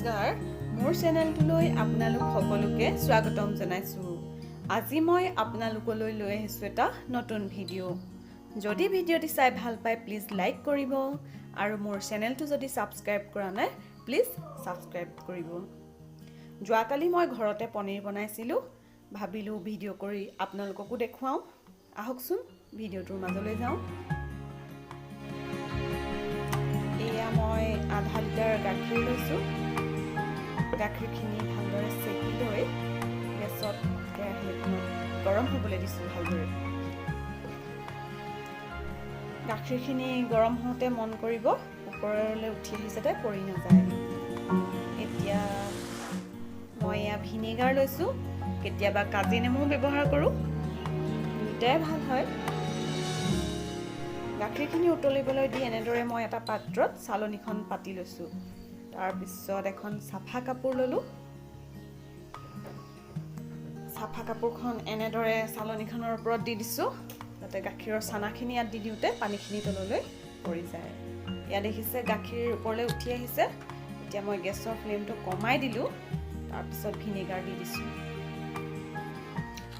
নমস্কাৰ মোৰ চেনেলটোলৈ আপোনালোক সকলোকে স্বাগতম জনাইছোঁ। আজি মই আপোনালোকলৈ লৈ আহিছোঁ এটা নতুন ভিডিঅ'। যদি ভিডিঅ'টি চাই ভাল পায় প্লিজ লাইক কৰিব আৰু মোৰ চেনেলটো যদি সাবস্ক্ৰাইব কৰা নাই প্লিজ সাবস্ক্ৰাইব কৰিব। যোৱাকালি মই ঘৰতে পনীৰ বনাইছিলোঁ, ভাবিলোঁ ভিডিঅ' কৰি আপোনালোককো দেখুৱাওঁ। আহকচোন ভিডিঅ'টোৰ মাজলৈ যাওঁ। এয়া মই আধা লিটাৰ গাখীৰ লৈছোঁ। গাখীৰখিনি ভালদৰে চেকি লৈ গেছত কেৰাহীখনত গৰম হ'বলৈ দিছোঁ ভালদৰে। গাখীৰখিনি গৰম হওঁতে মন কৰিব ওপৰলৈ উঠি আহি যাতে পৰি নাযায়। এতিয়া মই এয়া ভিনেগাৰ লৈছোঁ, কেতিয়াবা কাজি নেমু ব্যৱহাৰ কৰোঁ, দুটাই ভাল হয়। গাখীৰখিনি উতলিবলৈ দি এনেদৰে মই এটা পাত্ৰত চালনীখন পাতি লৈছোঁ। তাৰপিছত এখন চাফা কাপোৰ ল'লোঁ। চাফা কাপোৰখন এনেদৰে চালনীখনৰ ওপৰত দি দিছোঁ যাতে গাখীৰৰ চানাখিনি ইয়াত দি দিওঁতে পানীখিনি তললৈ পৰি যায়। ইয়াত দেখিছে গাখীৰ ওপৰলৈ উঠি আহিছে। এতিয়া মই গেছৰ ফ্লেমটো কমাই দিলোঁ। তাৰপিছত ভিনেগাৰ দি দিছোঁ।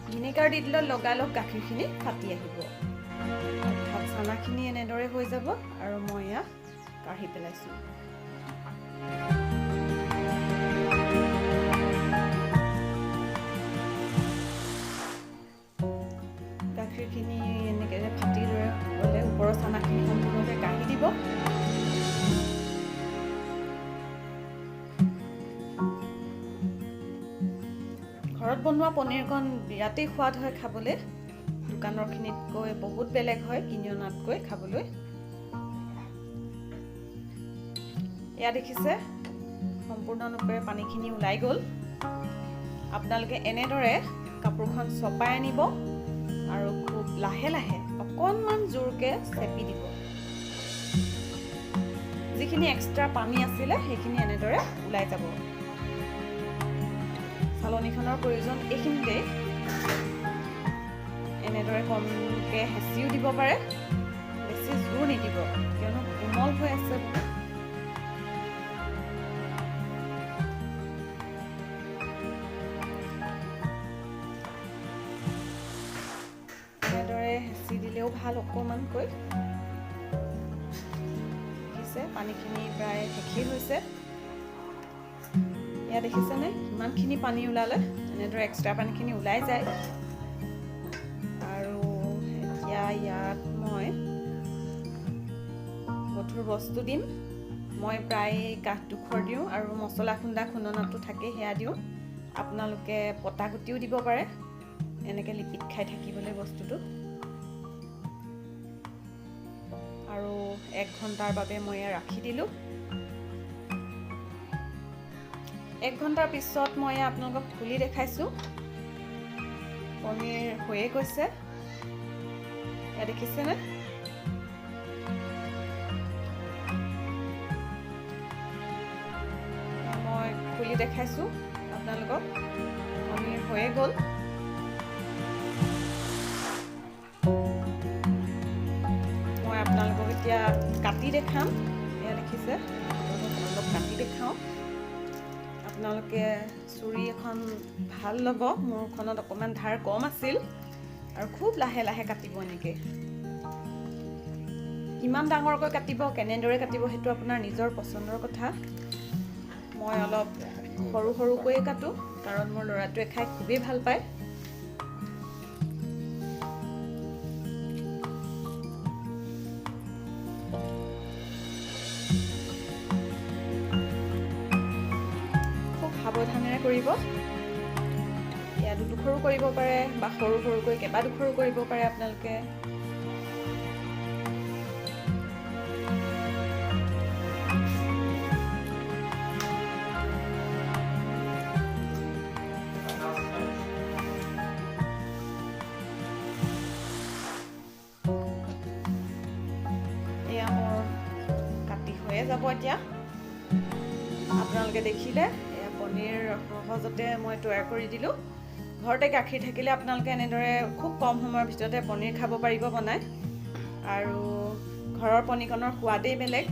ভিনেগাৰ দি দিলে লগালগ গাখীৰখিনি ফাটি আহিব। অৰ্থাৎ চানাখিনি এনেদৰে হৈ যাব আৰু মই ইয়াক কাঢ়ি পেলাইছোঁ। গাখীৰখিনি এনেকৈ ফাটি গ'লে ওপৰৰ চানাখিনি সম্পূৰ্ণকৈ কাঢ়ি দিব। ঘৰত বনোৱা পনীৰকণ বিৰাটেই সোৱাদ হয় খাবলৈ। দোকানৰখিনিতকৈ বহুত বেলেগ হয় কিনি অনাতকৈ খাবলৈ। এয়া দেখিছে সম্পূৰ্ণৰূপে পানীখিনি ওলাই গ'ল। আপোনালোকে এনেদৰে কাপোৰখন চপাই আনিব আৰু খুব লাহে লাহে অকণমান জোৰকৈ চেপি দিব। যিখিনি এক্সট্ৰা পানী আছিলে সেইখিনি এনেদৰে ওলাই যাব। চালনীখনৰ প্ৰয়োজন এইখিনিতেই। এনেদৰে কমকৈ হেঁচিও দিব পাৰে, বেছি জোৰ নিদিব কিয়নো কোমল হৈ আছে। এনেদৰে হেঁচি দিলেও ভাল অকণমানকৈ। দেখিছে পানীখিনি প্ৰায় শেষেই হৈছে। এয়া দেখিছেনে কিমানখিনি পানী ওলালে। এনেদৰে এক্সট্ৰা পানীখিনি ওলাই যায়। আৰু এতিয়া ইয়াত মই গধুৰ বস্তু দিম। মই প্ৰায় কাঠডোখৰ দিওঁ আৰু মছলা খুন্দা খুন্দনাটো থাকে সেয়া দিওঁ। আপোনালোকে পটা গুটিও দিব পাৰে এনেকৈ লিপিত খাই থাকিবলৈ বস্তুটো। আৰু 1 ঘণ্টাৰ বাবে মই এয়া ৰাখি দিলোঁ। 1 ঘণ্টাৰ পিছত মই আপোনালোকক খুলি দেখাইছোঁ। পনীৰ হৈয়ে গৈছে। এয়া দেখিছেনে? মই খুলি দেখাইছোঁ আপোনালোকক। পনীৰ হৈয়ে গ'ল। মই আপোনালোকক এতিয়া কাটি দেখাম। এয়া দেখিছে অলপ কাটি দেখাওঁ। আপোনালোকে চুৰি এখন ভাল ল'ব। মোৰখনত অকণমান ধাৰ কম আছিল আৰু খুব লাহে লাহে কাটিব। এনেকৈ কিমান ডাঙৰকৈ কাটিব, কেনেদৰে কাটিব সেইটো আপোনাৰ নিজৰ পচন্দৰ কথা। মই অলপ সৰু সৰুকৈয়ে কাটোঁ কাৰণ মোৰ ল'ৰাটোৱে খাই খুবেই ভাল পায়। সাৱধানেৰে কৰিব। এয়া দুটুকুৰো কৰিব পাৰে বা সৰু সৰুকৈ কেইবাটুকুৰো কৰিব পাৰে আপোনালোকে। এয়া মোৰ কাটি হৈয়ে যাব এতিয়া। আপোনালোকে দেখিলে পনীৰ সহজতে মই তৈয়াৰ কৰি দিলোঁ। ঘৰতে গাখীৰ থাকিলে আপোনালোকে এনেদৰে খুব কম সময়ৰ ভিতৰতে পনীৰ খাব পাৰিব বনাই। আৰু ঘৰৰ পনীৰকণৰ সোৱাদেই বেলেগ।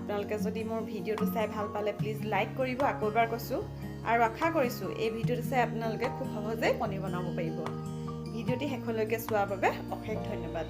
আপোনালোকে যদি মোৰ ভিডিঅ'টো চাই ভাল পালে প্লিজ লাইক কৰিব আকৌ এবাৰ কৈছোঁ আৰু আশা কৰিছোঁ এই ভিডিঅ'টো চাই আপোনালোকে খুব সহজে পনীৰ বনাব পাৰিব ভিডিঅ'টি শেষলৈকে চোৱাৰ বাবে অশেষ ধন্যবাদ